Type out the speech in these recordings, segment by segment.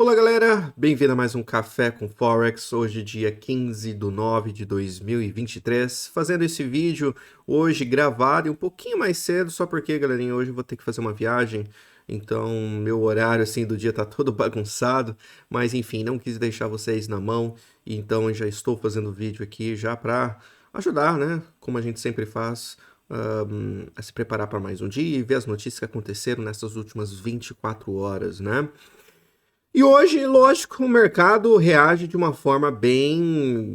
Olá galera, bem-vindo a mais um Café com Forex, hoje dia 15/9/2023, fazendo esse vídeo hoje gravado e um pouquinho mais cedo, só porque galerinha, hoje eu vou ter que fazer uma viagem, então meu horário assim do dia tá todo bagunçado, mas enfim, não quis deixar vocês na mão, então já estou fazendo o vídeo aqui já para ajudar, né, como a gente sempre faz, a se preparar para mais um dia e ver as notícias que aconteceram nessas últimas 24 horas, né? E hoje, lógico, o mercado reage de uma forma bem,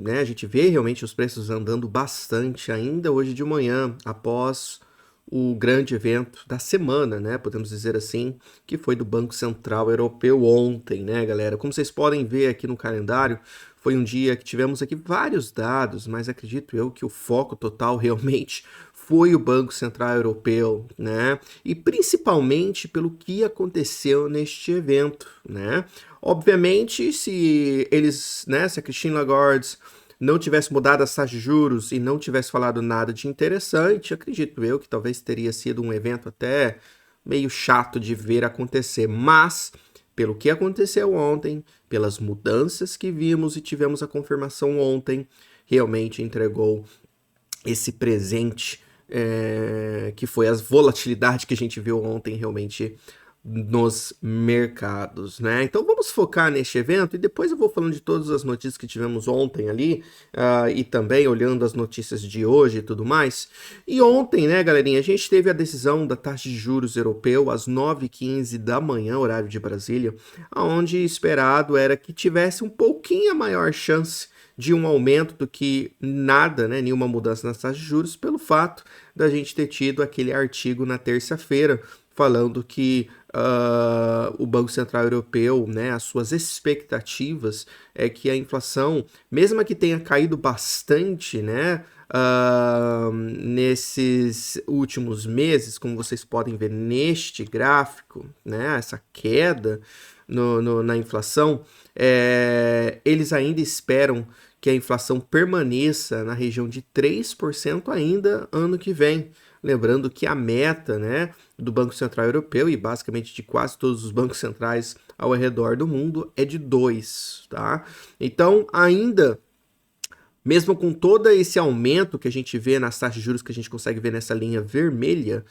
né? A gente vê realmente os preços andando bastante ainda hoje de manhã, após o grande evento da semana, né? Podemos dizer assim, que foi do Banco Central Europeu ontem, né, galera? Como vocês podem ver aqui no calendário, foi um dia que tivemos aqui vários dados, mas acredito eu que o foco total realmente foi o Banco Central Europeu, né? E principalmente pelo que aconteceu neste evento, né? Obviamente, se eles, né, se a Christine Lagarde não tivesse mudado as taxas de juros e não tivesse falado nada de interessante, acredito eu que talvez teria sido um evento até meio chato de ver acontecer, mas pelo que aconteceu ontem, pelas mudanças que vimos e tivemos a confirmação ontem, realmente entregou esse presente que foi a volatilidade que a gente viu ontem realmente nos mercados, né? Então vamos focar neste evento e depois eu vou falando de todas as notícias que tivemos ontem ali e também olhando as notícias de hoje e tudo mais. E ontem, né, galerinha, a gente teve a decisão da taxa de juros europeu às 9h15 da manhã, horário de Brasília, onde esperado era que tivesse um pouquinho maior chance de um aumento do que nada, né, nenhuma mudança nas taxas de juros, pelo fato da gente ter tido aquele artigo na terça-feira falando que o Banco Central Europeu, né, as suas expectativas é que a inflação, mesmo que tenha caído bastante, né, nesses últimos meses, como vocês podem ver neste gráfico, né, essa queda na inflação, eles ainda esperam que a inflação permaneça na região de 3% ainda ano que vem. Lembrando que a meta, né, do Banco Central Europeu e basicamente de quase todos os bancos centrais ao redor do mundo é de 2, tá? Então, ainda mesmo com todo esse aumento que a gente vê nas taxas de juros que a gente consegue ver nessa linha vermelha,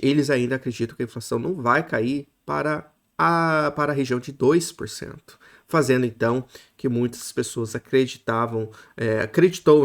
eles ainda acreditam que a inflação não vai cair para a região de 2%, fazendo então que muitas pessoas acreditou,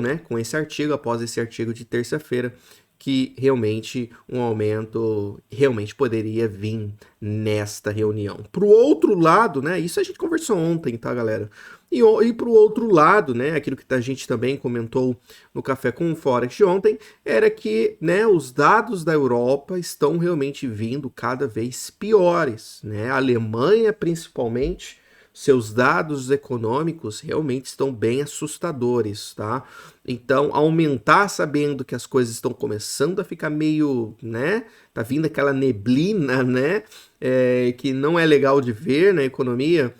né, com esse artigo, após esse artigo de terça-feira, que realmente um aumento realmente poderia vir nesta reunião. Para o outro lado, né, isso a gente conversou ontem, tá, galera? E para o outro lado, né, aquilo que a gente também comentou no Café com o Forex de ontem, era que, né, os dados da Europa estão realmente vindo cada vez piores, né? A Alemanha, principalmente, seus dados econômicos realmente estão bem assustadores, tá? Então, aumentar sabendo que as coisas estão começando a ficar meio, né? Tá vindo aquela neblina, né? Que não é legal de ver na economia,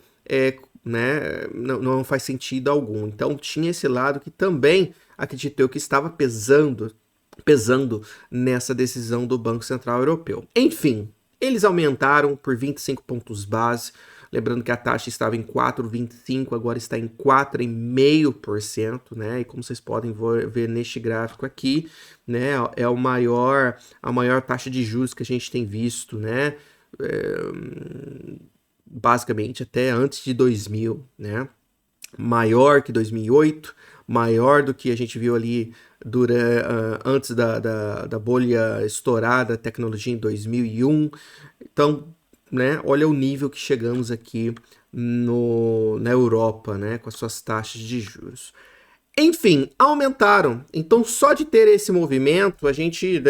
né? Não faz sentido algum. Então, tinha esse lado que também acreditei que estava pesando nessa decisão do Banco Central Europeu. Enfim, eles aumentaram por 25 pontos base. Lembrando que a taxa estava em 4,25, agora está em 4,5%, né? E como vocês podem ver neste gráfico aqui, né? É a maior taxa de juros que a gente tem visto, né? Basicamente até antes de 2000, né? Maior que 2008, maior do que a gente viu ali antes da bolha estourada da tecnologia em 2001. Então, né, olha o nível que chegamos aqui na Europa, né, com as suas taxas de juros. Enfim, aumentaram. Então, só de ter esse movimento, a gente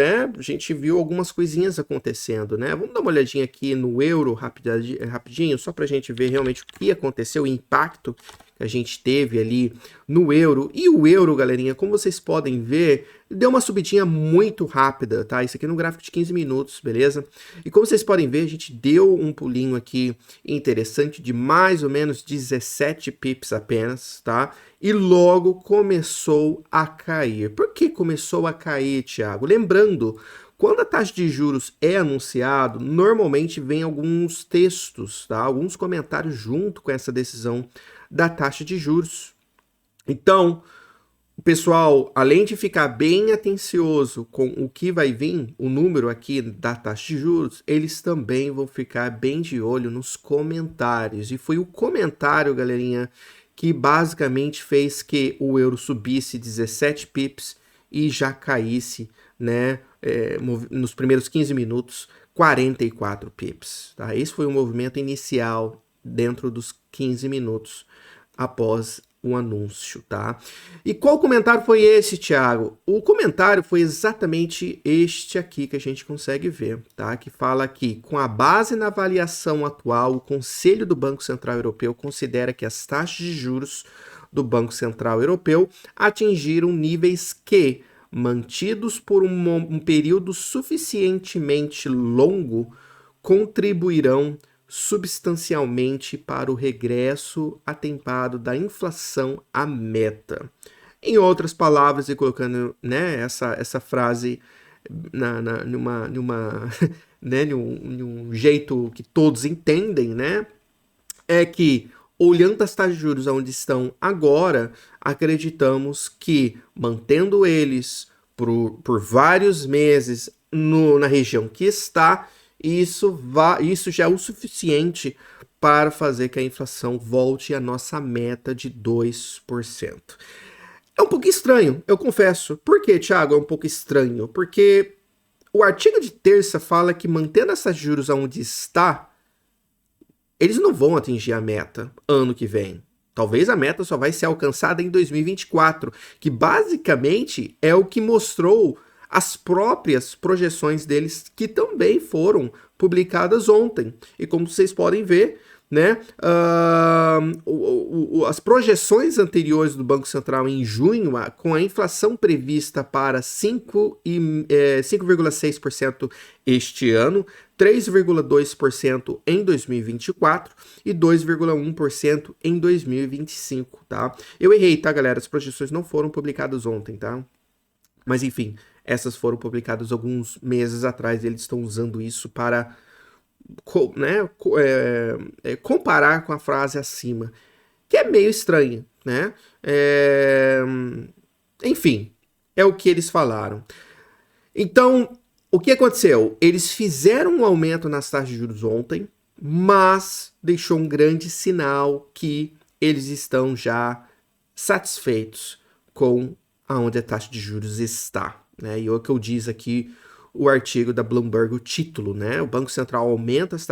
viu algumas coisinhas acontecendo, né? Vamos dar uma olhadinha aqui no euro rapidinho, só para a gente ver realmente o que aconteceu, o impacto que a gente teve ali no euro. E o euro, galerinha, como vocês podem ver, deu uma subidinha muito rápida, tá? Isso aqui no gráfico de 15 minutos, beleza? E como vocês podem ver, a gente deu um pulinho aqui interessante de mais ou menos 17 pips apenas, tá? E logo começou a cair. Por que começou a cair, Thiago? Lembrando, Quando a taxa de juros é anunciado, normalmente vem alguns textos, tá? Alguns comentários junto com essa decisão da taxa de juros. Então, o pessoal, além de ficar bem atencioso com o que vai vir, o número aqui da taxa de juros, eles também vão ficar bem de olho nos comentários. E foi o comentário, galerinha, que basicamente fez que o euro subisse 17 pips e já caísse, né, nos primeiros 15 minutos, 44 pips. Tá? Esse foi o movimento inicial dentro dos 15 minutos após o anúncio, tá? E qual comentário foi esse, Thiago? O comentário foi exatamente este aqui que a gente consegue ver, tá? Que fala que, com a base na avaliação atual, o Conselho do Banco Central Europeu considera que as taxas de juros do Banco Central Europeu atingiram níveis que, mantidos por um período suficientemente longo, contribuirão substancialmente para o regresso atempado da inflação à meta. Em outras palavras, e colocando, né, essa frase né, num jeito que todos entendem, né, é que, olhando as taxas de juros onde estão agora, acreditamos que, mantendo eles por vários meses na região que está, isso já é o suficiente para fazer que a inflação volte à nossa meta de 2%. É um pouco estranho, eu confesso. Por que, Thiago, é um pouco estranho? Porque o artigo de terça fala que, mantendo essas juros onde está, eles não vão atingir a meta ano que vem. Talvez a meta só vai ser alcançada em 2024, que basicamente é o que mostrou as próprias projeções deles, que também foram publicadas ontem. E como vocês podem ver, né, as projeções anteriores do Banco Central em junho, com a inflação prevista para 5,6% este ano, 3,2% em 2024 e 2,1% em 2025, tá? Eu errei, tá, galera? As projeções não foram publicadas ontem, tá? Mas enfim, essas foram publicadas alguns meses atrás e eles estão usando isso para, né, comparar com a frase acima, que é meio estranha, né? Enfim, é o que eles falaram. Então, o que aconteceu? Eles fizeram um aumento nas taxas de juros ontem, mas deixou um grande sinal que eles estão já satisfeitos com aonde a taxa de juros está, né? E o que eu diz aqui o artigo da Bloomberg, o título, né? O Banco Central aumenta as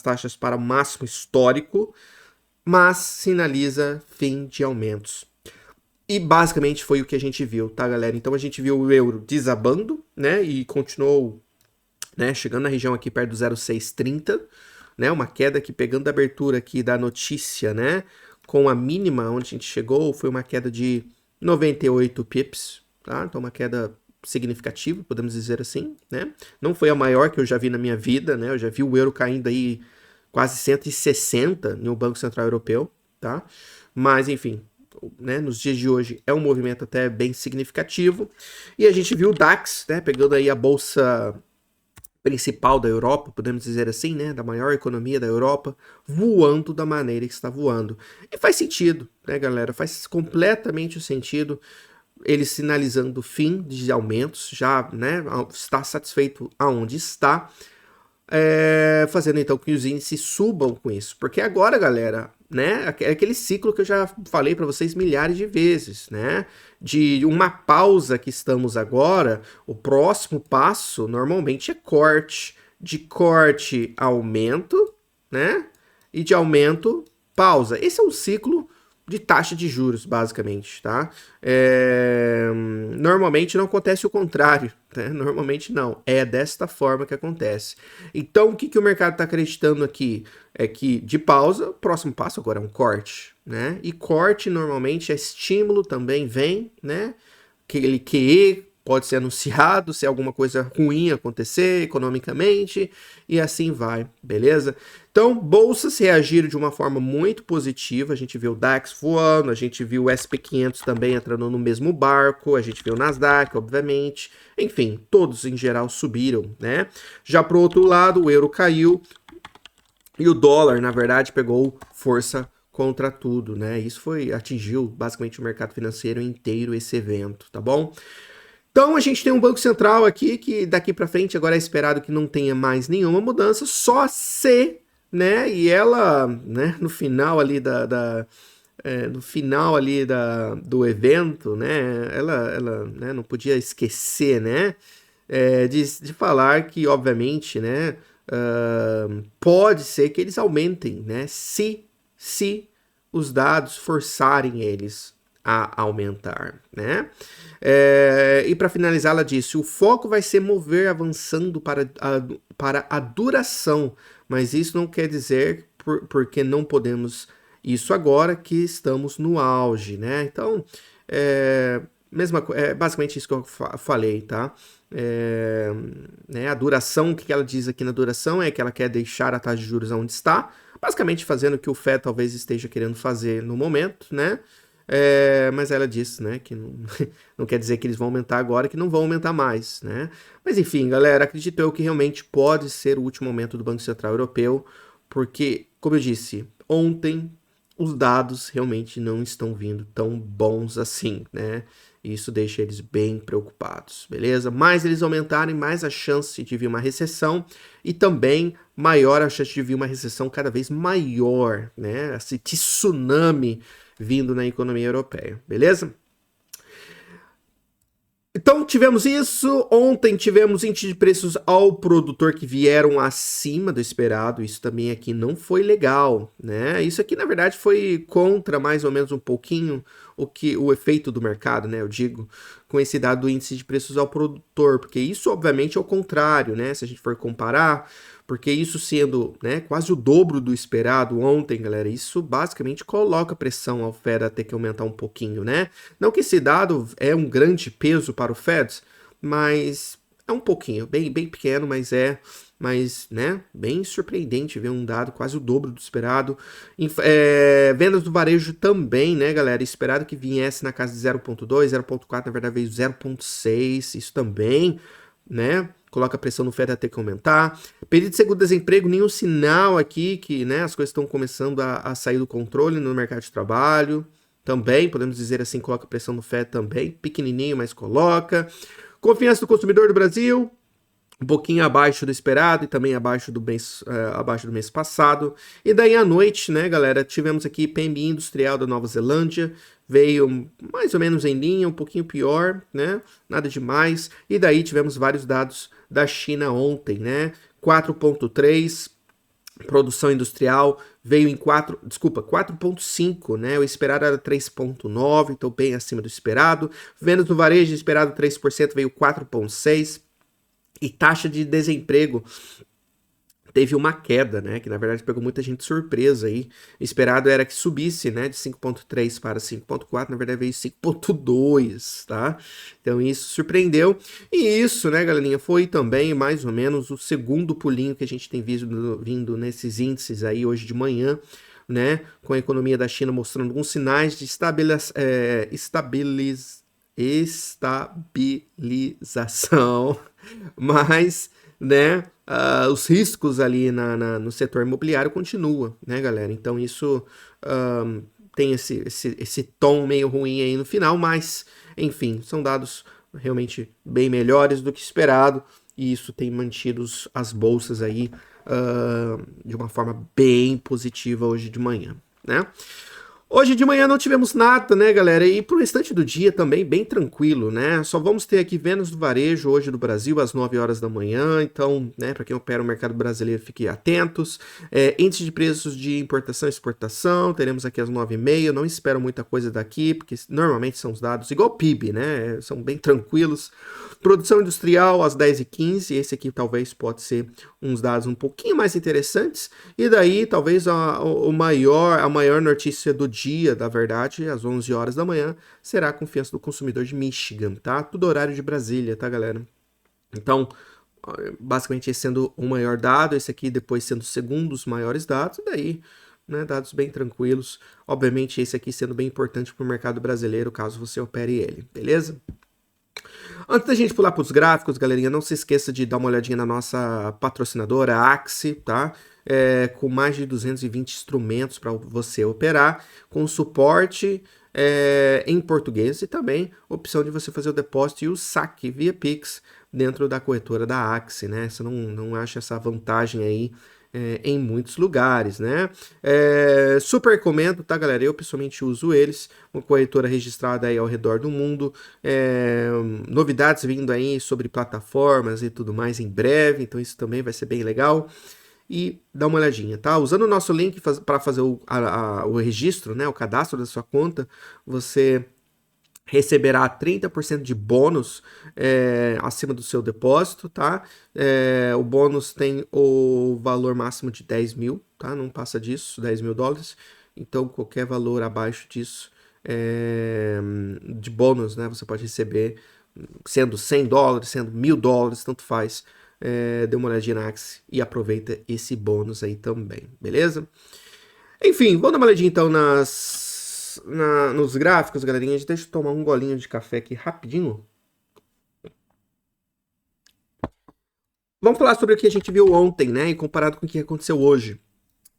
taxas para o máximo histórico, mas sinaliza fim de aumentos. E basicamente foi o que a gente viu, tá, galera? Então a gente viu o euro desabando, né? E continuou, né, chegando na região aqui perto do 0,630, né? Uma queda aqui, pegando a abertura aqui da notícia, né? Com a mínima onde a gente chegou, foi uma queda de 98 pips, tá? Então uma queda significativa, podemos dizer assim, né? Não foi a maior que eu já vi na minha vida, né? Eu já vi o euro caindo aí quase 160 no Banco Central Europeu, tá? Mas enfim, né, nos dias de hoje é um movimento até bem significativo. E a gente viu o DAX, né, pegando aí a bolsa principal da Europa, podemos dizer assim, né, da maior economia da Europa, voando da maneira que está voando. E faz sentido, né, galera? Faz completamente sentido, ele sinalizando o fim de aumentos, já, né, está satisfeito aonde está, fazendo então que os índices subam com isso. Porque agora, galera, né, é aquele ciclo que eu já falei para vocês milhares de vezes, né, de uma pausa que estamos agora, o próximo passo normalmente é corte, de corte aumento, né, e de aumento pausa. Esse é um ciclo de taxa de juros, basicamente, tá? Normalmente não acontece o contrário, né? Normalmente não, é desta forma que acontece. Então, o que o mercado está acreditando aqui? É que, de pausa, o próximo passo agora é um corte, né? E corte, normalmente, é estímulo também, vem, né? Aquele QE pode ser anunciado se alguma coisa ruim acontecer economicamente, e assim vai, beleza? Então, bolsas reagiram de uma forma muito positiva, a gente viu o DAX voando, a gente viu o SP500 também entrando no mesmo barco, a gente viu o Nasdaq, obviamente, enfim, todos em geral subiram, né? Já pro outro lado, o euro caiu, e o dólar, na verdade, pegou força contra tudo, né? Isso atingiu basicamente o mercado financeiro inteiro, esse evento, tá bom? Então a gente tem um Banco Central aqui que daqui para frente agora é esperado que não tenha mais nenhuma mudança, só se, né? E ela, né? No final ali do evento, né? Ela né, não podia esquecer, né? De falar que, obviamente, né? Pode ser que eles aumentem, né? Se os dados forçarem eles a aumentar, né? E para finalizar, ela disse: o foco vai ser mover avançando para a duração, mas isso não quer dizer porque não podemos isso agora que estamos no auge, né? Então, basicamente isso que eu falei, tá? Né, a duração, o que ela diz aqui na duração é que ela quer deixar a taxa de juros onde está, basicamente fazendo o que o Fed talvez esteja querendo fazer no momento, né? Mas ela disse, né, que não quer dizer que eles vão aumentar agora, que não vão aumentar mais, né? Mas enfim, galera, acredito eu que realmente pode ser o último aumento do Banco Central Europeu, porque, como eu disse, ontem os dados realmente não estão vindo tão bons assim, né? Isso deixa eles bem preocupados, beleza? Mais eles aumentarem, mais a chance de vir uma recessão e também maior a chance de vir uma recessão cada vez maior, né? Esse tsunami vindo na economia europeia, beleza? Então tivemos isso, ontem tivemos índice de preços ao produtor que vieram acima do esperado, isso também aqui não foi legal, né? Isso aqui na verdade foi contra mais ou menos um pouquinho o efeito do mercado, né? Eu digo, com esse dado do índice de preços ao produtor, porque isso obviamente é o contrário, né? Se a gente for comparar, porque isso sendo, né, quase o dobro do esperado ontem, galera, isso basicamente coloca pressão ao Fed a ter que aumentar um pouquinho, né? Não que esse dado é um grande peso para o Fed, mas é um pouquinho, bem pequeno, mas, né, bem surpreendente ver um dado quase o dobro do esperado. Vendas do varejo também, né, galera, esperado que viesse na casa de 0.2, 0.4, na verdade veio 0.6, isso também, né, coloca pressão no Fed a ter que aumentar. Pedido de seguro-desemprego, nenhum sinal aqui que, né, as coisas estão começando a sair do controle no mercado de trabalho. Também, podemos dizer assim, coloca pressão no Fed também, pequenininho, mas coloca. Confiança do consumidor do Brasil, um pouquinho abaixo do esperado e também abaixo do mês passado. E daí à noite, né, galera, tivemos aqui PMI industrial da Nova Zelândia, veio mais ou menos em linha, um pouquinho pior, né, nada demais. E daí tivemos vários dados da China ontem, né, 4.3, produção industrial veio em 4.5, né? O esperado era 3.9, então bem acima do esperado. Vendas no varejo, esperado 3%, veio 4.6. E taxa de desemprego teve uma queda, né? Que na verdade pegou muita gente surpresa aí. O esperado era que subisse, né? De 5.3 para 5.4, na verdade veio 5.2, tá? Então isso surpreendeu. E isso, né, galerinha, foi também mais ou menos o segundo pulinho que a gente tem vindo nesses índices aí hoje de manhã, né? Com a economia da China mostrando alguns sinais de estabilização, mas, né, os riscos ali no setor imobiliário continuam, né, galera? Então isso tem esse tom meio ruim aí no final, mas, enfim, são dados realmente bem melhores do que esperado, e isso tem mantido as bolsas aí de uma forma bem positiva hoje de manhã, né? Hoje de manhã não tivemos nada, né, galera? E pro restante do dia também bem tranquilo, né? Só vamos ter aqui vendas do varejo hoje do Brasil às 9 horas da manhã. Então, né, para quem opera o mercado brasileiro, fiquem atentos. Índice de preços de importação e exportação, teremos aqui às 9h30. Não espero muita coisa daqui, porque normalmente são os dados igual o PIB, né? São bem tranquilos. Produção industrial às 10h15. Esse aqui talvez pode ser uns dados um pouquinho mais interessantes. E daí, talvez a maior notícia do dia meio-dia, da verdade, às 11 horas da manhã, será a confiança do consumidor de Michigan, tá? Tudo horário de Brasília, tá, galera? Então, basicamente, esse sendo o maior dado, esse aqui depois sendo o segundo dos maiores dados, e daí, né, dados bem tranquilos. Obviamente, esse aqui sendo bem importante para o mercado brasileiro, caso você opere ele, beleza? Antes da gente pular para os gráficos, galerinha, não se esqueça de dar uma olhadinha na nossa patrocinadora, a Axie, tá? Com mais de 220 instrumentos para você operar, com suporte em português e também opção de você fazer o depósito e o saque via Pix dentro da corretora da Axie, né? Você não acha essa vantagem aí em muitos lugares, né? Super recomendo, tá, galera? Eu pessoalmente uso eles, uma corretora registrada aí ao redor do mundo, novidades vindo aí sobre plataformas e tudo mais em breve, então isso também vai ser bem legal. E dá uma olhadinha, tá? Usando o nosso link para fazer o registro, né, o cadastro da sua conta, você receberá 30% de bônus acima do seu depósito, tá? O bônus tem o valor máximo de 10 mil, tá? Não passa disso, 10 mil dólares. Então, qualquer valor abaixo disso de bônus, né? Você pode receber, sendo 100 dólares, sendo 1.000 dólares, tanto faz. Dê uma olhadinha na Axie e aproveita esse bônus aí também, beleza? Enfim, vamos dar uma olhadinha então nos gráficos, galerinha. Deixa eu tomar um golinho de café aqui rapidinho. Vamos falar sobre o que a gente viu ontem, né? E comparado com o que aconteceu hoje.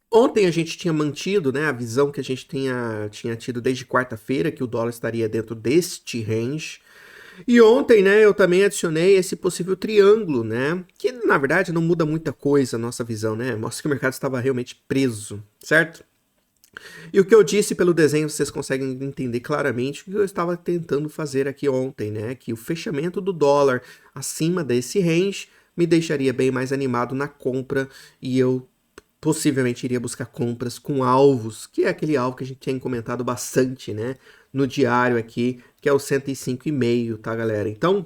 Ontem a gente tinha mantido, né, a visão que a gente tinha tido desde quarta-feira, que o dólar estaria dentro deste range. E ontem, né, eu também adicionei esse possível triângulo, né, que na verdade não muda muita coisa a nossa visão, né, mostra que o mercado estava realmente preso, certo? E o que eu disse pelo desenho, vocês conseguem entender claramente o que eu estava tentando fazer aqui ontem, né, que o fechamento do dólar acima desse range me deixaria bem mais animado na compra e eu possivelmente iria buscar compras com alvos, que é aquele alvo que a gente tem comentado bastante, né, no diário aqui, que é o 105,5, tá, galera? Então,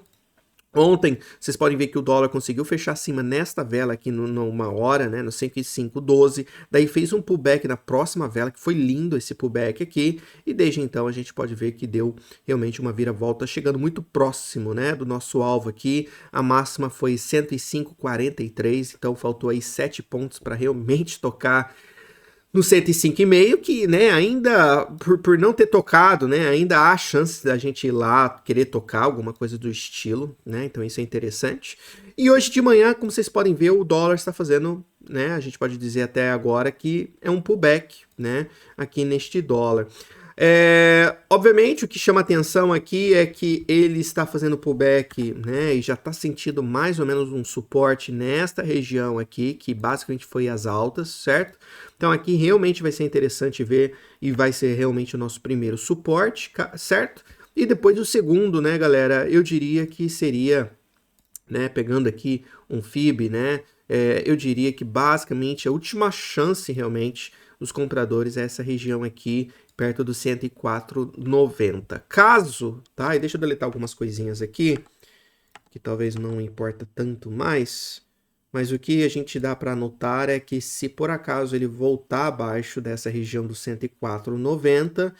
ontem, vocês podem ver que o dólar conseguiu fechar acima nesta vela aqui numa hora, né, no 105,12, daí fez um pullback na próxima vela, que foi lindo esse pullback aqui, e desde então a gente pode ver que deu realmente uma viravolta, chegando muito próximo, né, do nosso alvo aqui. A máxima foi 105,43, então faltou aí 7 pontos para realmente tocar no 105,5, que, né, ainda, por não ter tocado, né, ainda há chance da gente ir lá querer tocar alguma coisa do estilo, né, então isso é interessante. E hoje de manhã, como vocês podem ver, o dólar está fazendo, né, a gente pode dizer até agora que é um pullback, né, aqui neste dólar. Obviamente, o que chama atenção aqui é que ele está fazendo pullback, né, e já está sentindo mais ou menos um suporte nesta região aqui, que basicamente foi as altas, certo? Então aqui realmente vai ser interessante ver e vai ser realmente o nosso primeiro suporte, certo? E depois o segundo, né, galera, eu diria que seria, né, pegando aqui um FIB, né, eu diria que basicamente a última chance realmente dos compradores é essa região aqui, perto do 104,90. Caso, tá? E deixa eu deletar algumas coisinhas aqui, que talvez não importa tanto mais, mas o que a gente dá para anotar é que se por acaso ele voltar abaixo dessa região do 104,90,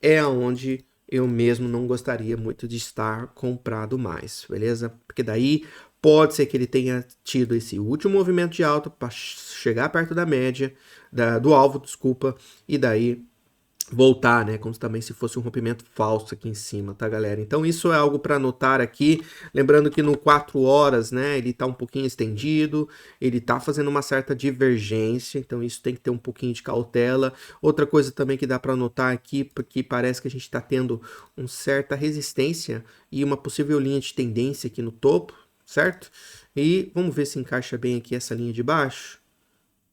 é onde eu mesmo não gostaria muito de estar comprado mais, beleza? Porque daí pode ser que ele tenha tido esse último movimento de alta para chegar perto da média, do alvo, desculpa, e daí voltar, né, como também se fosse um rompimento falso aqui em cima, tá, galera? Então isso é algo para anotar aqui, lembrando que no 4 horas, né, ele tá um pouquinho estendido, ele tá fazendo uma certa divergência, então isso tem que ter um pouquinho de cautela. Outra coisa também que dá para anotar aqui, porque parece que a gente tá tendo uma certa resistência e uma possível linha de tendência aqui no topo, certo? E vamos ver se encaixa bem aqui essa linha de baixo.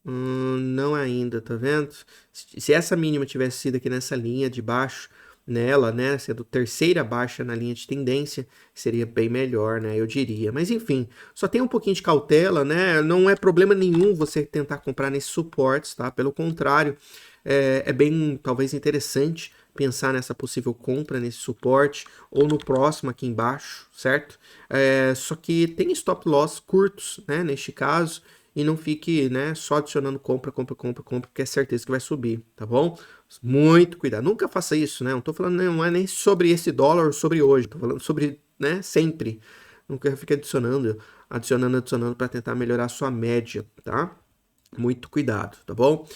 Não ainda, tá vendo? Se essa mínima tivesse sido aqui nessa linha de baixo, nela, né, sendo terceira baixa na linha de tendência, seria bem melhor, né, eu diria. Mas enfim, só tem um pouquinho de cautela, né, não é problema nenhum você tentar comprar nesses suportes, tá? Pelo contrário, é bem, talvez, interessante pensar nessa possível compra nesse suporte ou no próximo aqui embaixo, certo? Só que tem stop loss curtos, né, neste caso, e não fique, né, só adicionando compra, compra, compra, compra, porque é certeza que vai subir, tá bom? Muito cuidado. Nunca faça isso, né? Não tô falando, não é nem sobre esse dólar ou sobre hoje, tô falando sobre, né, sempre. Nunca fique adicionando, adicionando, adicionando para tentar melhorar a sua média, tá? Muito cuidado, tá bom?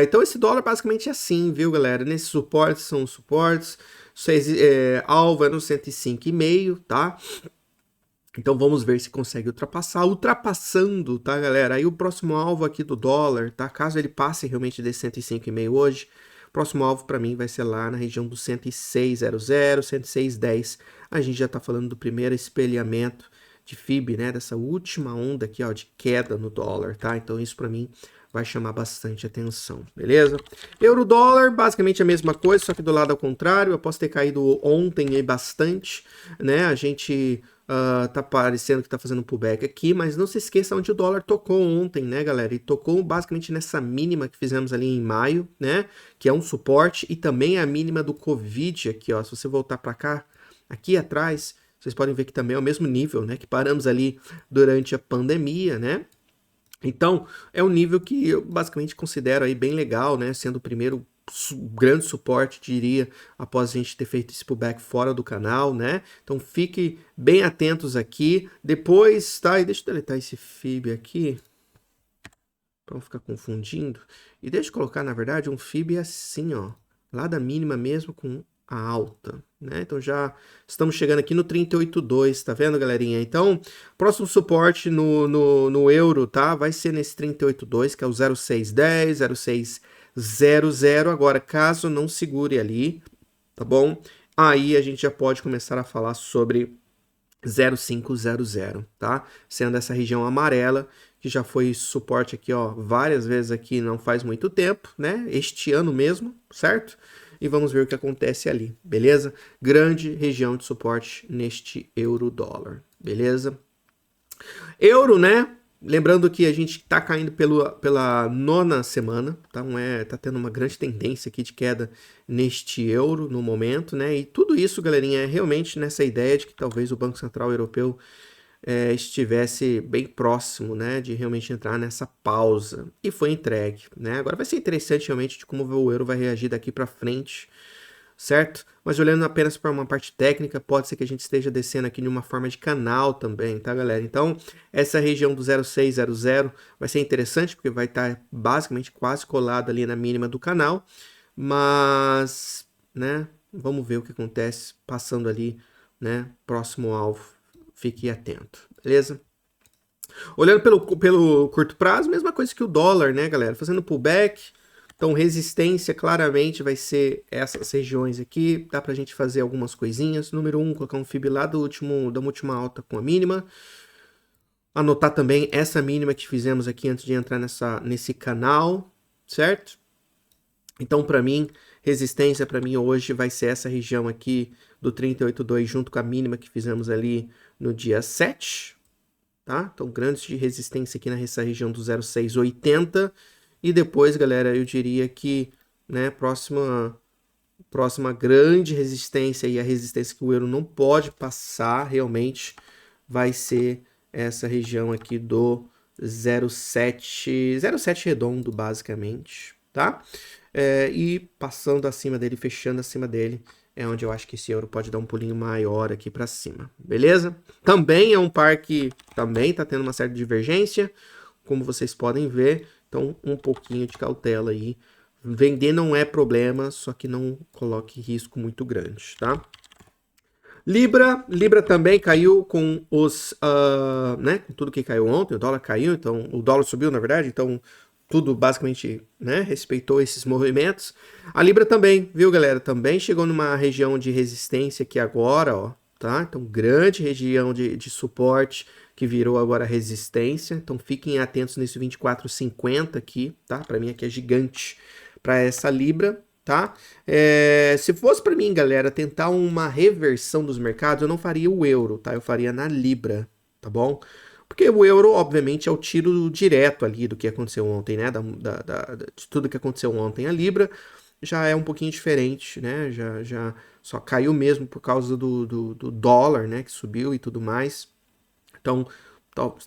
Então esse dólar basicamente é assim, viu, galera? Nesses suportes são os suportes, alvo é no 105,5, tá? Então vamos ver se consegue ultrapassar. Ultrapassando, tá, galera? Aí o próximo alvo aqui do dólar, tá? Caso ele passe realmente desse 105,5 hoje, o próximo alvo para mim vai ser lá na região do 106,00, 106,10. A gente já tá falando do primeiro espelhamento de FIB, né? Dessa última onda aqui, ó, de queda no dólar, tá? Então isso para mim vai chamar bastante atenção, beleza? Euro-dólar, basicamente a mesma coisa, só que do lado ao contrário. Eu posso ter caído ontem aí bastante, né? A gente tá parecendo que tá fazendo um pullback aqui, mas não se esqueça onde o dólar tocou ontem, né, galera? E tocou basicamente nessa mínima que fizemos ali em maio, né? Que é um suporte, e também a mínima do Covid aqui, ó. Se você voltar para cá, aqui atrás, vocês podem ver que também é o mesmo nível, né? Que paramos ali durante a pandemia, né? Então, é um nível que eu basicamente considero aí bem legal, né? Sendo o primeiro grande suporte, diria, após a gente ter feito esse pullback fora do canal, né? Então, fique bem atentos aqui. Depois, tá? E deixa eu deletar esse FIB aqui, para não ficar confundindo. E deixa eu colocar, na verdade, um FIB assim, ó. Lá da mínima mesmo, com a alta, né? Então já estamos chegando aqui no 38,2, tá vendo, galerinha? Então, próximo suporte no euro, tá? Vai ser nesse 38,2, que é o 0,610, 0,600. Agora, caso não segure ali, tá bom? Aí a gente já pode começar a falar sobre 0,500, tá? Sendo essa região amarela, que já foi suporte aqui, ó, várias vezes aqui, não faz muito tempo, né? Este ano mesmo, certo? E vamos ver o que acontece ali, beleza? Grande região de suporte neste euro-dólar, beleza? Euro, né? Lembrando que a gente tá caindo pela nona semana, tá? Tá tendo uma grande tendência aqui de queda neste euro no momento, né? E tudo isso, galerinha, é realmente nessa ideia de que talvez o Banco Central Europeu estivesse bem próximo, né, de realmente entrar nessa pausa, e foi entregue, né? Agora vai ser interessante realmente de como o euro vai reagir daqui para frente, certo? Mas olhando apenas para uma parte técnica, pode ser que a gente esteja descendo aqui de uma forma de canal também, tá, galera? Então, essa região do 0,600 vai ser interessante, porque vai estar basicamente quase colado ali na mínima do canal, mas, né, vamos ver o que acontece passando ali, né, próximo alvo. Fique atento, beleza? Olhando pelo curto prazo, mesma coisa que o dólar, né, galera? Fazendo pullback. Então, resistência claramente vai ser essas regiões aqui. Dá pra gente fazer algumas coisinhas. Número 1, colocar um FIB lá da última alta com a mínima. Anotar também essa mínima que fizemos aqui antes de entrar nesse canal, certo? Então, para mim, resistência para mim hoje vai ser essa região aqui do 38,2 junto com a mínima que fizemos ali no dia 7, tá? Então, grandes de resistência aqui nessa região do 0,680. E depois, galera, eu diria que, né, próxima grande resistência e a resistência que o euro não pode passar realmente vai ser essa região aqui do 0,7 redondo, basicamente, tá? E passando acima dele, fechando acima dele, é onde eu acho que esse euro pode dar um pulinho maior aqui para cima, beleza? Também é um par que também tá tendo uma certa divergência, como vocês podem ver, então um pouquinho de cautela aí. Vender não é problema, só que não coloque risco muito grande, tá? Libra também caiu com né, com tudo que caiu ontem, o dólar caiu, então o dólar subiu, na verdade, então tudo basicamente, né, respeitou esses movimentos. A Libra também, viu, galera? Também chegou numa região de resistência aqui agora, ó, tá? Então, grande região de suporte que virou agora resistência. Então, fiquem atentos nesse 24,50 aqui, tá? Para mim aqui é gigante para essa Libra, tá? Se fosse para mim, galera, tentar uma reversão dos mercados, eu não faria o euro, tá? Eu faria na Libra, tá bom? Porque o euro, obviamente, é o tiro direto ali do que aconteceu ontem, né? De tudo que aconteceu ontem. A Libra já é um pouquinho diferente, né? Já só caiu mesmo por causa do dólar, né? Que subiu e tudo mais. Então,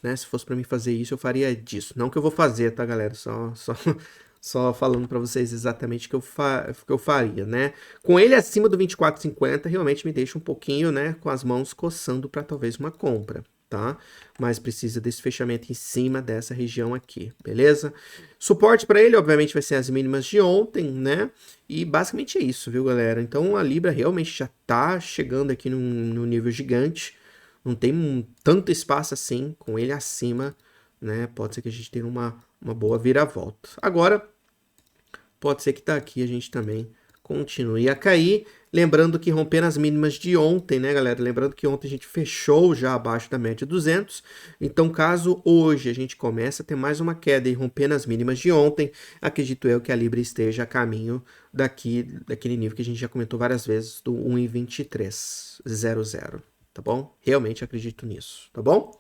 né? Se fosse para mim fazer isso, eu faria disso. Não que eu vou fazer, tá, galera? Só falando para vocês exatamente o que eu faria, né? Com ele acima do 24,50, realmente me deixa um pouquinho, né, com as mãos coçando para talvez uma compra, tá? Mas precisa desse fechamento em cima dessa região aqui, beleza? Suporte para ele, obviamente, vai ser as mínimas de ontem, né? E basicamente é isso, viu, galera? Então a Libra realmente já tá chegando aqui num nível gigante. Não tem tanto espaço assim, com ele acima, né? Pode ser que a gente tenha uma boa viravolta. Agora, pode ser que daqui a gente também continue a cair. Lembrando que rompendo as mínimas de ontem, né, galera? Lembrando que ontem a gente fechou já abaixo da média 200. Então, caso hoje a gente comece a ter mais uma queda e rompendo as mínimas de ontem, acredito eu que a Libra esteja a caminho daquele nível que a gente já comentou várias vezes, do 1,2300, tá bom? Realmente acredito nisso, tá bom?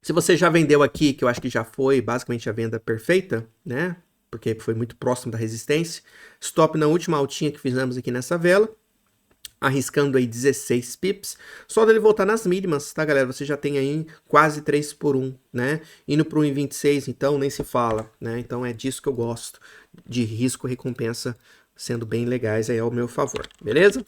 Se você já vendeu aqui, que eu acho que já foi basicamente a venda perfeita, né? Porque foi muito próximo da resistência. Stop na última altinha que fizemos aqui nessa vela, arriscando aí 16 pips. Só dele voltar nas mínimas, tá, galera? Você já tem aí quase 3 por 1, né? Indo para 1,26, então nem se fala, né? Então é disso que eu gosto, de risco-recompensa sendo bem legais aí ao meu favor, beleza?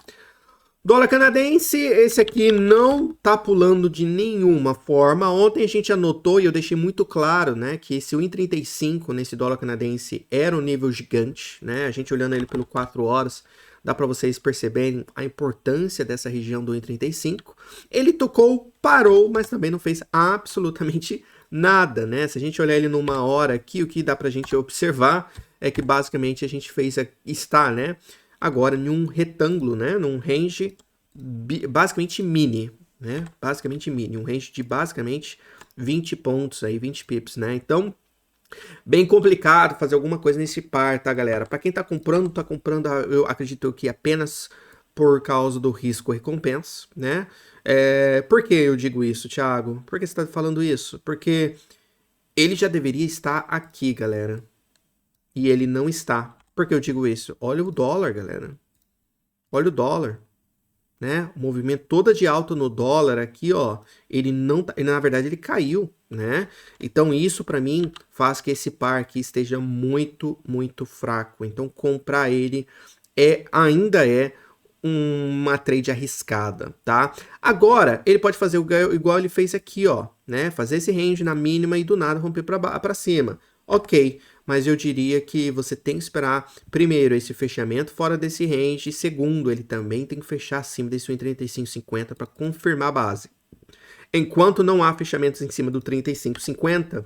Dólar canadense, esse aqui não tá pulando de nenhuma forma. Ontem a gente anotou e eu deixei muito claro, né, que esse 1,35 nesse dólar canadense era um nível gigante, né? A gente olhando ele pelo 4 horas, dá para vocês perceberem a importância dessa região do 1,35. Ele tocou, parou, mas também não fez absolutamente nada, né? Se a gente olhar ele numa hora aqui, o que dá pra gente observar é que basicamente a gente está, né, agora em um retângulo, né, num range basicamente mini, né, basicamente mini, um range de basicamente 20 pontos aí, 20 pips, né, então bem complicado fazer alguma coisa nesse par, tá, galera? Para quem tá comprando, eu acredito que apenas por causa do risco-recompensa, né? Por que eu digo isso, Thiago? Por que você tá falando isso? Porque ele já deveria estar aqui, galera, e ele não está. Por que eu digo isso? Olha o dólar, galera. Olha o dólar, né? O movimento toda de alta no dólar aqui, ó, ele não tá, na verdade ele caiu, né? Então isso para mim faz que esse par aqui esteja muito, muito fraco. Então comprar ele ainda é uma trade arriscada, tá? Agora, ele pode fazer igual ele fez aqui, ó, né? Fazer esse range na mínima e do nada romper para cima. Ok, mas eu diria que você tem que esperar, primeiro, esse fechamento fora desse range, e segundo, ele também tem que fechar acima desse 1,3550 para confirmar a base. Enquanto não há fechamentos em cima do 35,50,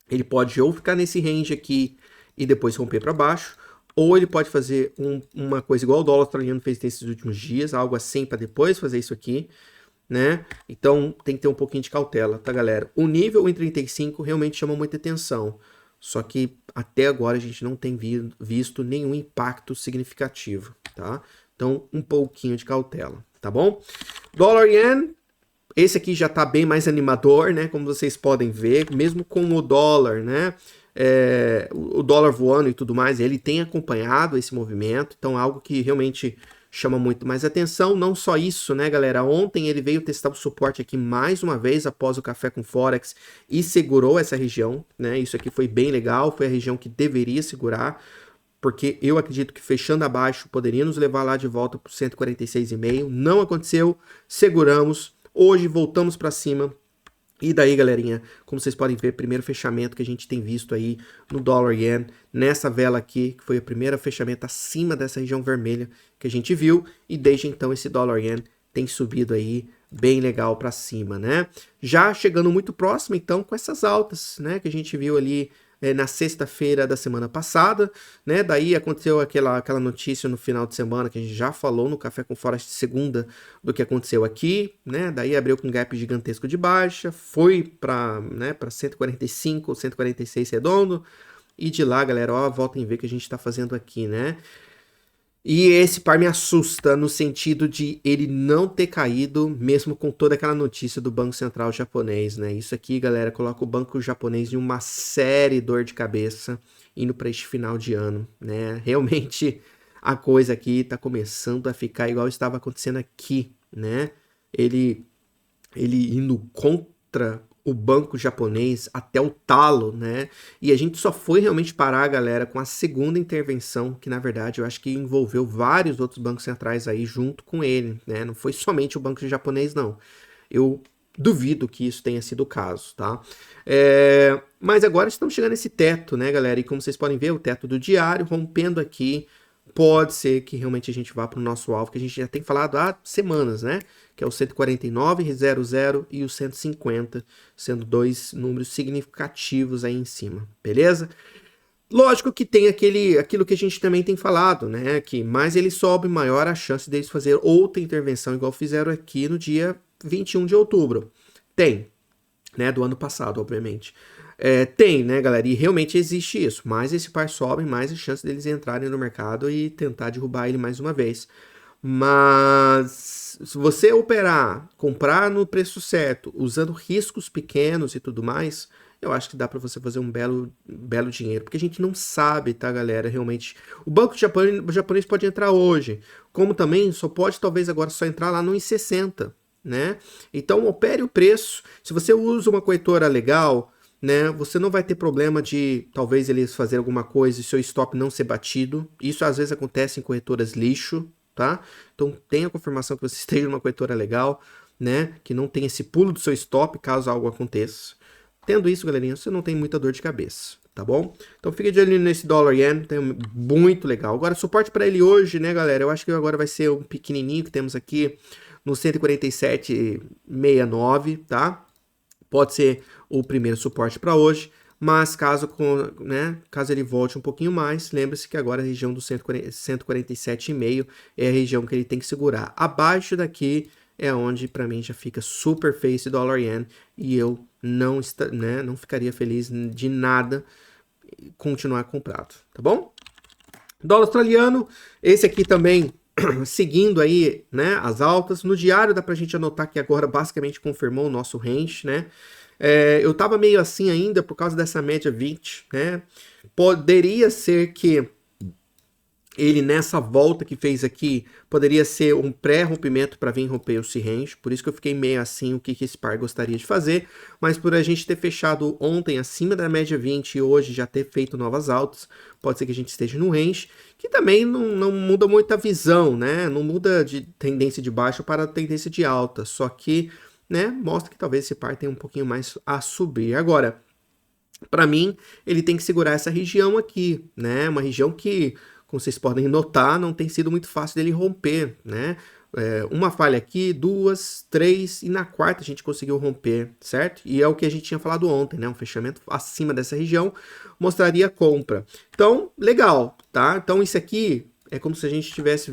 ele pode ou ficar nesse range aqui e depois romper para baixo, ou ele pode fazer uma coisa igual o dólar australiano fez nesses últimos dias, algo assim para depois fazer isso aqui, né? Então tem que ter um pouquinho de cautela, tá, galera? O nível em 35 realmente chama muita atenção. Só que até agora a gente não tem visto nenhum impacto significativo, tá? Então, um pouquinho de cautela, tá bom? Dólar Yen, esse aqui já tá bem mais animador, né? Como vocês podem ver, mesmo com o dólar, né? O dólar voando e tudo mais, ele tem acompanhado esse movimento, então algo que realmente chama muito mais atenção. Não só isso, né, galera? Ontem ele veio testar o suporte aqui mais uma vez após o café com Forex e segurou essa região, né? Isso aqui foi bem legal, foi a região que deveria segurar, porque eu acredito que fechando abaixo poderia nos levar lá de volta para 146,5. Não aconteceu, seguramos. Hoje voltamos para cima. E daí, galerinha, como vocês podem ver, primeiro fechamento que a gente tem visto aí no dólar yen, nessa vela aqui, que foi o primeiro fechamento acima dessa região vermelha que a gente viu, e desde então esse dólar yen tem subido aí bem legal para cima, né? Já chegando muito próximo, então, com essas altas, né, que a gente viu ali na sexta-feira da semana passada, né? Daí aconteceu aquela notícia no final de semana que a gente já falou no Café com Forex de segunda do que aconteceu aqui, né? Daí abriu com um gap gigantesco de baixa, foi para, né, para 145, 146 redondo, e de lá, galera, ó, voltem a ver o que a gente está fazendo aqui, né? E esse par me assusta no sentido de ele não ter caído, mesmo com toda aquela notícia do Banco Central japonês, né? Isso aqui, galera, coloca o banco japonês em uma séria dor de cabeça indo para este final de ano, né? Realmente a coisa aqui tá começando a ficar igual estava acontecendo aqui, né? Ele ele indo contra o banco japonês até o talo, né? E a gente só foi realmente parar, galera, com a segunda intervenção, que na verdade eu acho que envolveu vários outros bancos centrais aí junto com ele, né? Não foi somente o banco japonês, não. Eu duvido que isso tenha sido o caso, tá? Mas agora estamos chegando nesse teto, né, galera? E como vocês podem ver, o teto do diário rompendo aqui, pode ser que realmente a gente vá para o nosso alvo, que a gente já tem falado há semanas, né? Que é o 149,00 e o 150, sendo dois números significativos aí em cima, beleza? Lógico que tem aquilo que a gente também tem falado, né? Que mais ele sobe, maior a chance deles fazer outra intervenção, igual fizeram aqui no dia 21 de outubro. Tem, né? Do ano passado, obviamente. Tem, né, galera? E realmente existe isso. Mais esse par sobe, mais a chance deles entrarem no mercado e tentar derrubar ele mais uma vez. Mas se você operar, comprar no preço certo, usando riscos pequenos e tudo mais, eu acho que dá para você fazer um belo dinheiro. Porque a gente não sabe, tá, galera? Realmente. O banco japonês pode entrar hoje. Como também só pode, talvez, agora só entrar lá no 1,60, né? Então, opere o preço. Se você usa uma corretora legal, né, você não vai ter problema de talvez eles fazer alguma coisa e seu stop não ser batido. Isso às vezes acontece em corretoras lixo, tá? Então tenha a confirmação que você esteja numa corretora legal, né, que não tem esse pulo do seu stop caso algo aconteça. Tendo isso, galerinha, você não tem muita dor de cabeça, tá bom? Então fique de olho nesse dólar yen, tem muito legal. Agora, suporte para ele hoje, né, galera? Eu acho que agora vai ser um pequenininho que temos aqui no 147,69, tá? Pode ser o primeiro suporte para hoje, mas caso ele volte um pouquinho mais, lembre-se que agora a região do 147,5 é a região que ele tem que segurar. Abaixo daqui é onde para mim já fica super face dólar yen e eu não ficaria feliz de nada continuar comprado, tá bom? Dólar australiano, esse aqui também seguindo aí, né, as altas. No diário dá pra gente anotar que agora basicamente confirmou o nosso range, né? Eu tava meio assim ainda por causa dessa média 20, né? Poderia ser que ele nessa volta que fez aqui, poderia ser um pré-rompimento para vir romper esse range, por isso que eu fiquei meio assim o que esse par gostaria de fazer, mas por a gente ter fechado ontem acima da média 20 e hoje já ter feito novas altas, pode ser que a gente esteja no range, que também não muda muito a visão, né? Não muda de tendência de baixa para tendência de alta, só que, né, mostra que talvez esse par tenha um pouquinho mais a subir. Agora, para mim, ele tem que segurar essa região aqui, né? Uma região que, como vocês podem notar, não tem sido muito fácil dele romper, né? Uma falha aqui, duas, três, e na quarta a gente conseguiu romper, certo? E é o que a gente tinha falado ontem, né? Um fechamento acima dessa região mostraria compra. Então, legal, tá? Então, isso aqui é como se a gente tivesse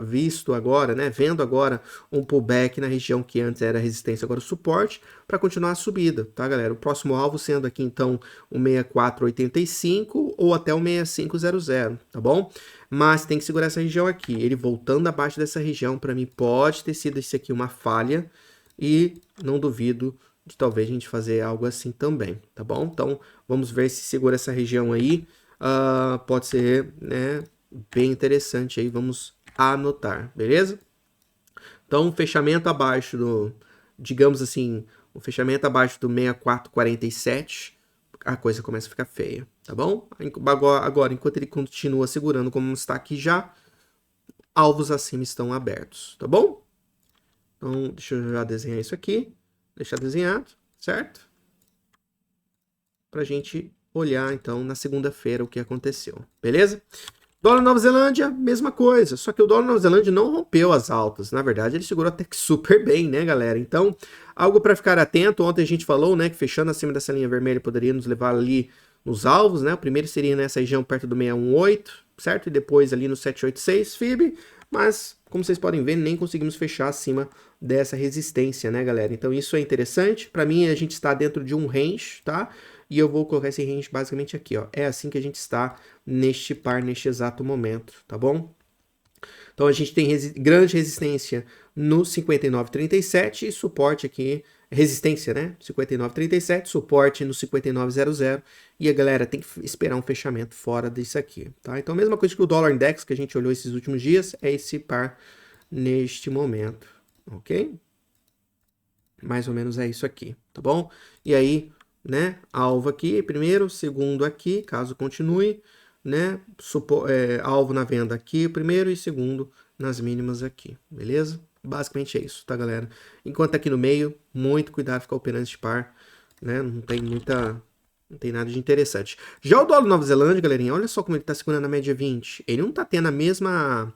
visto agora, né? Vendo agora um pullback na região que antes era resistência, agora suporte, para continuar a subida, tá, galera? O próximo alvo sendo aqui, então, o 64,85 ou até o 65,00, tá bom? Mas tem que segurar essa região aqui. Ele voltando abaixo dessa região, para mim, pode ter sido isso aqui uma falha e não duvido de talvez a gente fazer algo assim também, tá bom? Então, vamos ver se segura essa região aí. Pode ser, né, bem interessante aí, vamos anotar, beleza? Então, fechamento abaixo do, digamos assim, o fechamento abaixo do 64,47, a coisa começa a ficar feia, tá bom? Agora, enquanto ele continua segurando como está aqui já, alvos acima estão abertos, tá bom? Então, deixa eu já desenhar isso aqui, deixar desenhado, certo? Pra gente olhar, então, na segunda-feira o que aconteceu, beleza? Dólar Nova Zelândia, mesma coisa, só que o dólar Nova Zelândia não rompeu as altas, na verdade ele segurou até que super bem, né, galera? Então, algo para ficar atento. Ontem a gente falou, né, que fechando acima dessa linha vermelha poderia nos levar ali nos alvos, né? O primeiro seria nessa região perto do 618, certo? E depois ali no 786 FIB, mas como vocês podem ver, nem conseguimos fechar acima dessa resistência, né, galera? Então isso é interessante. Para mim, a gente está dentro de um range, tá? E eu vou colocar esse range basicamente aqui, ó. É assim que a gente está neste par, neste exato momento, tá bom? Então a gente tem grande resistência no 59,37 e suporte aqui, resistência, né? 59,37, suporte no 59,00 e a galera tem que esperar um fechamento fora disso aqui, tá? Então a mesma coisa que o dólar index que a gente olhou esses últimos dias, é esse par neste momento, ok? Mais ou menos é isso aqui, tá bom? E aí, né, alvo aqui primeiro, segundo aqui, caso continue, né, alvo na venda aqui primeiro e segundo nas mínimas aqui, beleza? Basicamente é isso, tá, galera? Enquanto aqui no meio, muito cuidado ficar operando este par, né, não tem nada de interessante. Já o dólar Nova Zelândia, galerinha, olha só como ele tá segurando a média 20. Ele não tá tendo a mesma...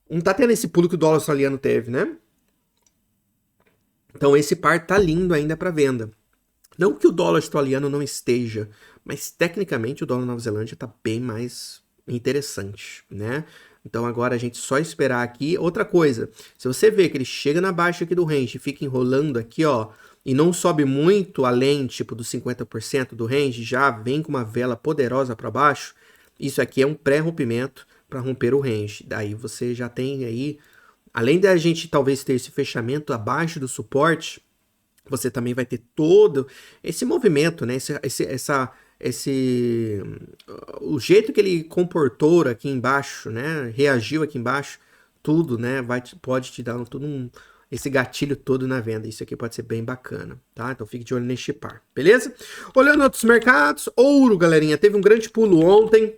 Não tá tendo esse pulo que o dólar australiano teve, né? Então esse par tá lindo ainda para venda. Não que o dólar australiano não esteja, mas tecnicamente o dólar Nova Zelândia está bem mais interessante, né? Então agora a gente só esperar aqui. Outra coisa, se você vê que ele chega na baixa aqui do range e fica enrolando aqui, ó, e não sobe muito além, tipo, dos 50% do range, já vem com uma vela poderosa para baixo, isso aqui é um pré-rompimento para romper o range. Daí você já tem aí, além da gente talvez ter esse fechamento abaixo do suporte, você também vai ter todo esse movimento, né? O jeito que ele comportou aqui embaixo, né? Reagiu aqui embaixo, tudo, né? Pode te dar esse gatilho todo na venda. Isso aqui pode ser bem bacana, tá? Então fique de olho neste par, beleza? Olhando outros mercados, ouro, galerinha, teve um grande pulo ontem,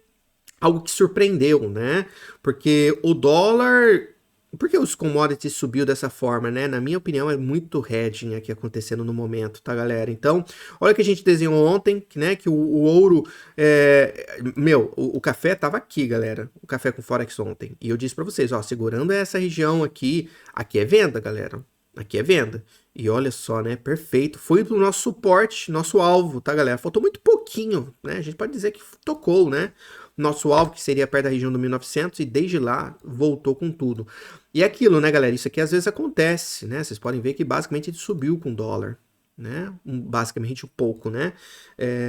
algo que surpreendeu, né? Porque o dólar... Por que os commodities subiu dessa forma, né? Na minha opinião, é muito hedging aqui acontecendo no momento, tá, galera? Então, olha o que a gente desenhou ontem, né? Que o ouro... o café tava aqui, galera. O café com Forex ontem. E eu disse pra vocês, ó, segurando essa região aqui, aqui é venda, galera. Aqui é venda. E olha só, né? Perfeito. Foi pro nosso suporte, nosso alvo, tá, galera? Faltou muito pouquinho, né? A gente pode dizer que tocou, né? Nosso alvo, que seria perto da região do 1900, e desde lá voltou com tudo. E é aquilo, né, galera? Isso aqui às vezes acontece, né? Vocês podem ver que basicamente ele subiu com o dólar, né? Basicamente um pouco, né?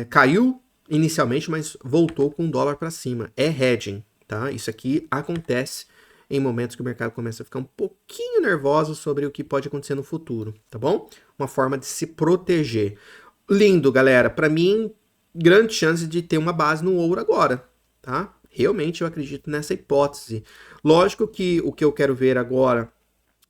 Caiu inicialmente, mas voltou com o dólar para cima. É hedging, tá? Isso aqui acontece em momentos que o mercado começa a ficar um pouquinho nervoso sobre o que pode acontecer no futuro, tá bom? Uma forma de se proteger. Lindo, galera. Para mim, grande chance de ter uma base no ouro agora, tá? Realmente eu acredito nessa hipótese. Lógico que o que eu quero ver agora,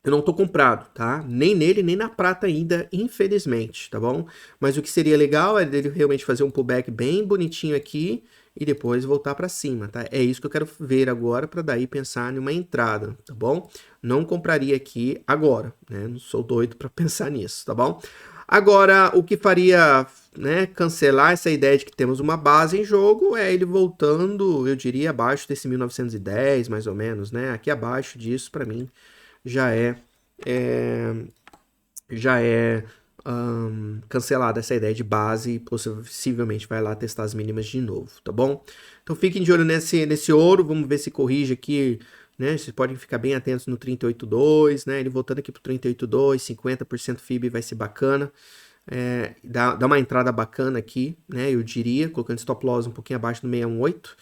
eu não tô comprado, tá? Nem nele, nem na prata ainda, infelizmente, tá bom? Mas o que seria legal é ele realmente fazer um pullback bem bonitinho aqui e depois voltar para cima, tá? É isso que eu quero ver agora para daí pensar em uma entrada, tá bom? Não compraria aqui agora, né? Não sou doido para pensar nisso, tá bom? Agora, o que faria, né, cancelar essa ideia de que temos uma base em jogo é ele voltando, eu diria, abaixo desse 1910, mais ou menos, né? Aqui abaixo disso, para mim, já é, é já é cancelada essa ideia de base e possivelmente vai lá testar as mínimas de novo, tá bom? Então fiquem de olho nesse ouro, vamos ver se corrige aqui, né? Vocês podem ficar bem atentos no 38.2, né? Ele voltando aqui pro 38.2, 50% FIB vai ser bacana. Dá uma entrada bacana aqui, né? Eu diria, colocando stop loss um pouquinho abaixo do 618.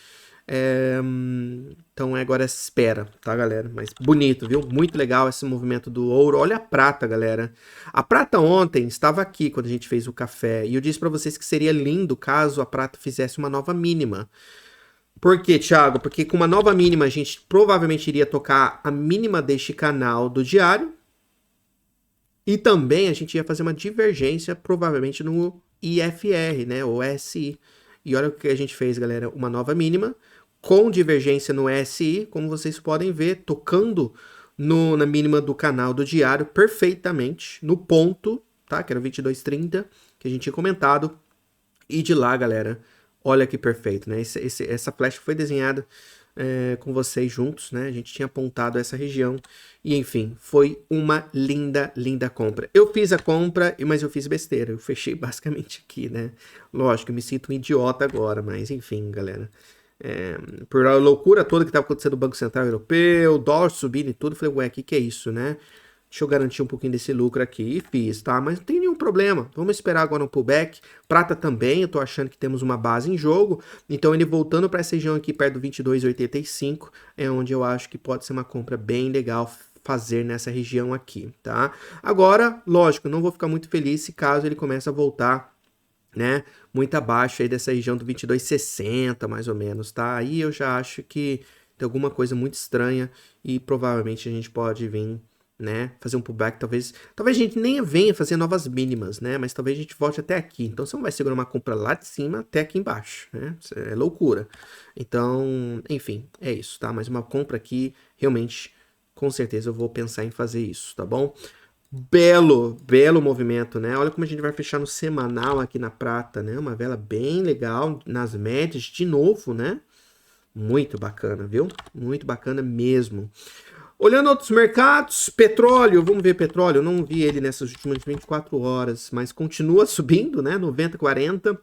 Então agora espera, tá, galera? Mas bonito, viu? Muito legal esse movimento do ouro. Olha a prata, galera. A prata ontem estava aqui quando a gente fez o café. E eu disse para vocês que seria lindo caso a prata fizesse uma nova mínima. Por quê, Thiago? Porque com uma nova mínima a gente provavelmente iria tocar a mínima deste canal do diário. E também a gente ia fazer uma divergência provavelmente no IFR, né? Ou SI. E olha o que a gente fez, galera. Uma nova mínima com divergência no SI, como vocês podem ver, tocando na mínima do canal do diário perfeitamente, no ponto, tá? Que era 22,30, que a gente tinha comentado. E de lá, galera, olha que perfeito, né? Essa flecha foi desenhada com vocês juntos, né? A gente tinha apontado essa região e, enfim, foi uma linda, linda compra. Eu fiz a compra, mas eu fiz besteira. Eu fechei basicamente aqui, né? Lógico, eu me sinto um idiota agora, mas enfim, galera. Por a loucura toda que estava acontecendo no Banco Central Europeu, dólar subindo e tudo, eu falei, ué, que é isso, né? Deixa eu garantir um pouquinho desse lucro aqui. E fiz, tá? Mas não tem nenhum problema. Vamos esperar agora um pullback. Prata também, eu tô achando que temos uma base em jogo. Então ele voltando para essa região aqui perto do 22,85 é onde eu acho que pode ser uma compra bem legal fazer nessa região aqui, tá? Agora, lógico, não vou ficar muito feliz se caso ele comece a voltar, né, muito abaixo aí dessa região do 22,60 mais ou menos, tá? Aí eu já acho que tem alguma coisa muito estranha e provavelmente a gente pode vir né, fazer um pullback, talvez a gente nem venha fazer novas mínimas, né, mas talvez a gente volte até aqui. Então você não vai segurar uma compra lá de cima até aqui embaixo, né, isso é loucura. Então, enfim, é isso, tá? Mas uma compra aqui, realmente, com certeza eu vou pensar em fazer isso, tá bom? Belo movimento, né? Olha como a gente vai fechar no semanal aqui na prata, né? Uma vela bem legal nas médias de novo, né? Muito bacana, viu? Muito bacana mesmo. Olhando outros mercados, petróleo, vamos ver petróleo, eu não vi ele nessas últimas 24 horas, mas continua subindo, né, 90,40,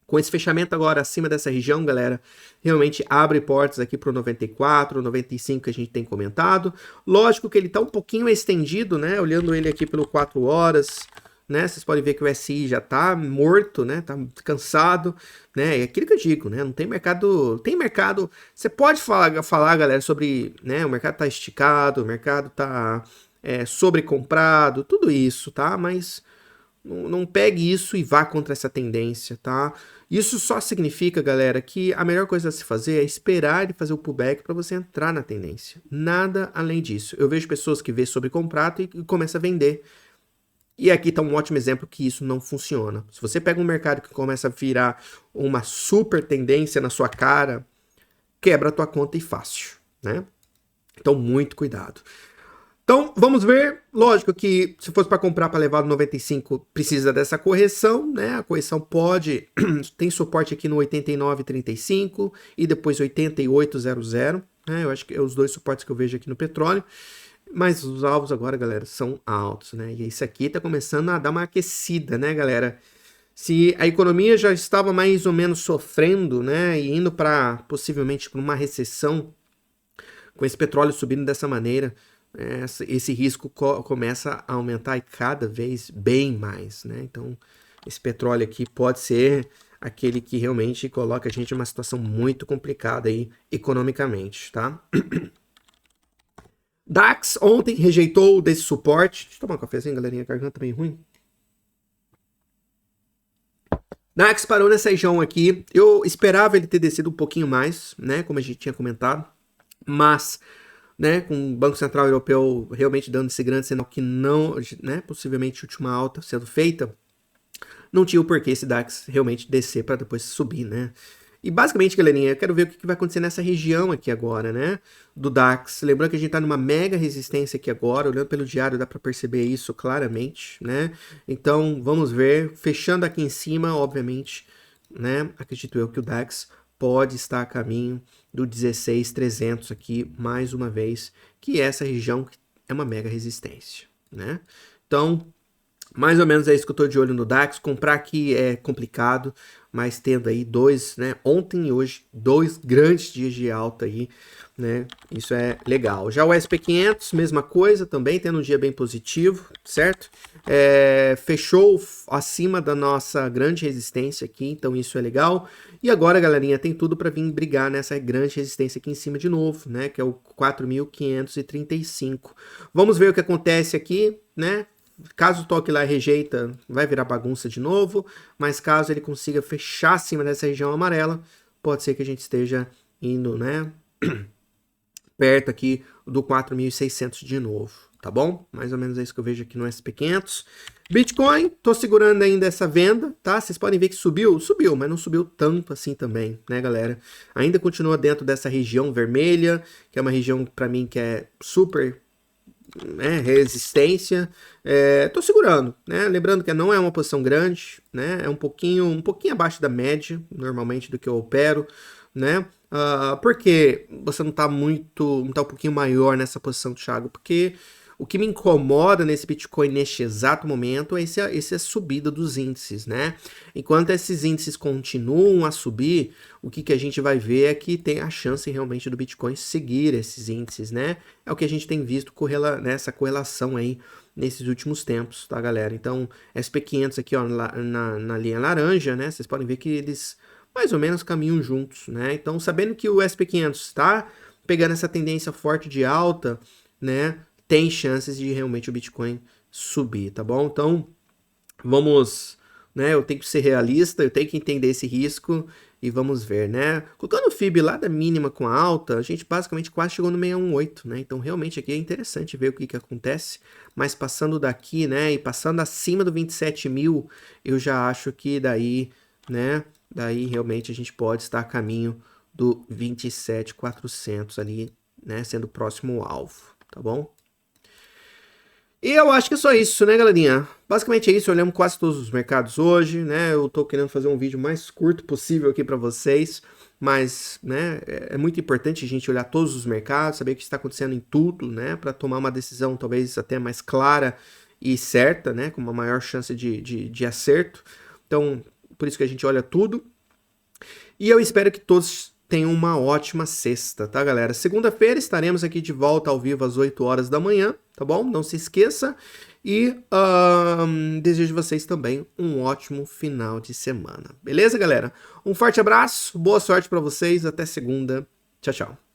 com esse fechamento agora acima dessa região, galera, realmente abre portas aqui para o 94, 95 que a gente tem comentado. Lógico que ele está um pouquinho estendido, né, olhando ele aqui pelo 4 horas, né, vocês podem ver que o SI já tá morto, né, tá cansado, né, é aquilo que eu digo, né, não tem mercado, você pode falar, galera, sobre, né, o mercado tá esticado, o mercado tá sobrecomprado, tudo isso, tá, mas não pegue isso e vá contra essa tendência, tá? Isso só significa, galera, que a melhor coisa a se fazer é esperar ele fazer o pullback para você entrar na tendência. Nada além disso. Eu vejo pessoas que vê sobrecomprado e começa a vender. E aqui está um ótimo exemplo que isso não funciona. Se você pega um mercado que começa a virar uma super tendência na sua cara, quebra a tua conta e fácil, né? Então, muito cuidado. Então, vamos ver. Lógico que se fosse para comprar para levar no 95, precisa dessa correção, né? A correção pode... tem suporte aqui no 89,35 e depois 88,00, né? Eu acho que é os dois suportes que eu vejo aqui no petróleo. Mas os alvos agora, galera, são altos, né? E isso aqui tá começando a dar uma aquecida, né, galera? Se a economia já estava mais ou menos sofrendo, né, e indo para possivelmente para uma recessão, com esse petróleo subindo dessa maneira, esse risco começa a aumentar e cada vez bem mais, né? Então, esse petróleo aqui pode ser aquele que realmente coloca a gente em uma situação muito complicada aí economicamente, tá? DAX ontem rejeitou desse suporte. Deixa eu tomar um cafezinho, galerinha, a garganta tá bem ruim. DAX parou nessa região aqui. Eu esperava ele ter descido um pouquinho mais, né, como a gente tinha comentado, mas, né, com o Banco Central Europeu realmente dando esse grande sinal que não, né, possivelmente última alta sendo feita, não tinha o porquê esse DAX realmente descer para depois subir, né? E basicamente, galerinha, eu quero ver o que vai acontecer nessa região aqui agora, né, do DAX. Lembrando que a gente tá numa mega resistência aqui agora, olhando pelo diário dá para perceber isso claramente, né? Então, vamos ver, fechando aqui em cima, obviamente, né, acredito eu que o DAX pode estar a caminho do 16.300 aqui, mais uma vez, que essa região é uma mega resistência, né? Então, mais ou menos é isso que eu tô de olho no DAX. Comprar aqui é complicado, mas tendo aí ontem e hoje, 2 grandes dias de alta aí, né? Isso é legal. Já o SP500, mesma coisa também, tendo um dia bem positivo, certo? Fechou acima da nossa grande resistência aqui, então isso é legal. E agora, galerinha, tem tudo para vir brigar nessa grande resistência aqui em cima de novo, né? Que é o 4.535. Vamos ver o que acontece aqui, né? Caso o toque lá rejeita, vai virar bagunça de novo, mas caso ele consiga fechar acima dessa região amarela, pode ser que a gente esteja indo, né, perto aqui do 4.600 de novo, tá bom? Mais ou menos é isso que eu vejo aqui no SP500. Bitcoin, tô segurando ainda essa venda, tá? Vocês podem ver que subiu, mas não subiu tanto assim também, né, galera? Ainda continua dentro dessa região vermelha, que é uma região para mim que é super resistência, tô segurando, né? Lembrando que não é uma posição grande, né? É um pouquinho abaixo da média, normalmente, do que eu opero, né? Porque você não tá um pouquinho maior nessa posição, Thiago? Porque o que me incomoda nesse Bitcoin neste exato momento é essa subida dos índices, né? Enquanto esses índices continuam a subir, o que a gente vai ver é que tem a chance realmente do Bitcoin seguir esses índices, né? É o que a gente tem visto nessa correlação aí nesses últimos tempos, tá, galera? Então, SP500 aqui, ó, na linha laranja, né? Vocês podem ver que eles mais ou menos caminham juntos, né? Então, sabendo que o SP500 está pegando essa tendência forte de alta, né? Tem chances de realmente o Bitcoin subir, tá bom? Então, vamos, né? Eu tenho que ser realista, eu tenho que entender esse risco e vamos ver, né? Colocando o FIB lá da mínima com a alta, a gente basicamente quase chegou no 618, né? Então realmente aqui é interessante ver o que acontece, mas passando daqui, né, e passando acima do 27 mil, eu já acho que daí, né, daí realmente a gente pode estar a caminho do 27.400 ali, né, sendo o próximo alvo, tá bom? E eu acho que é só isso, né, galerinha? Basicamente é isso, olhamos quase todos os mercados hoje, né? Eu tô querendo fazer um vídeo mais curto possível aqui para vocês, mas, né, é muito importante a gente olhar todos os mercados, saber o que está acontecendo em tudo, né, para tomar uma decisão talvez até mais clara e certa, né, com uma maior chance de acerto. Então, por isso que a gente olha tudo. E eu espero que todos tenham uma ótima sexta, tá, galera? Segunda-feira estaremos aqui de volta ao vivo às 8 horas da manhã, tá bom? Não se esqueça. E desejo vocês também um ótimo final de semana. Beleza, galera? Um forte abraço, boa sorte para vocês. Até segunda. Tchau, tchau.